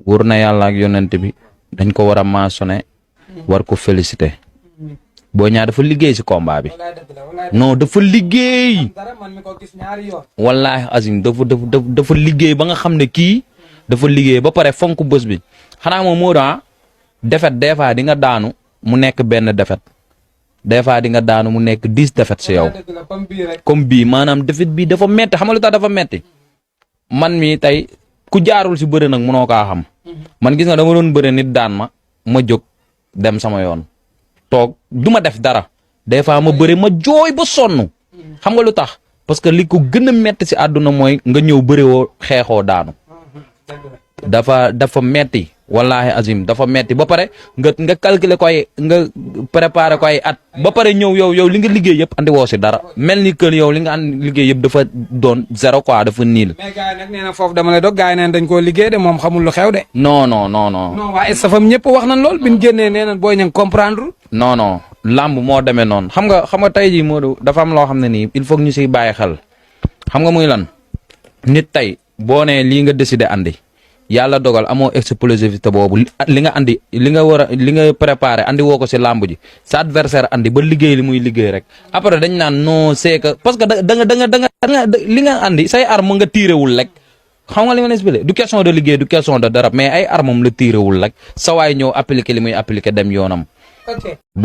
wóor na yàlla ak yonent bi dañ ko war a mentionné war ko félicité Boy Niang dafa liggéey si combat bi non dafa liggéey wallaahi azim dafa liggéey ba nga xam ne kii dafa liggéey ba pare fonk bés bi xanaa moom moo doon defet des fois di nga daanu mu nekk benn defet des fois di nga daanu mu nekk 10 defet si yow comme bii maanaam defet bii dafa metti xam nga lu tax dafa metti man mi tey ku jaarul si bëre nag mënoo kaa xam man gis nga dama doon bëre nit daan ma jóg dem sama yoon toog du ma def dara des fois ma bëre ma jooy ba sonn xam nga lu tax parce que li ko gën a metti si àdduna mooy nga ñëw bëre woo xeexoo daanu dafa metti wallahi azim dafa metti ba pare nga calculer koy nga préparer koy at ba pare ñëw yow li nga liggéey yëpp andi woo si dara mel ni que yow li nga andi liggéey yëpp dafa doon zéro quoi dafa niil. mais gars yi nag nee na foofu dama lay dog gars yi neen dañ koo liggéey de moom xamul lu xew de. non. non waa estafam ñëpp wax nañ lool bi ñu génnee nee nañ Boy Niang comprendre. non làmb moo demee noonu xam nga tey jii Modou dafa am loo xam ne nii il faut que ñu siy bàyyi xel xam nga muy lan nit tey boo nee lii nga décidé andi. yàlla dogal amoo explosivité boobu li nga andi li nga préparé andi woo ko si làmb ji sa adversaire andi ba liggéey li muy liggéey rek après dañ naan non c'est que parce que da nga li nga andi say arme nga tiirewul rek xam nga li ma expliqué du question de liggéey du question de dara mais ay armam la tiirewul rek sa waay ñëw appliqué li muy appliqué dem yoonam.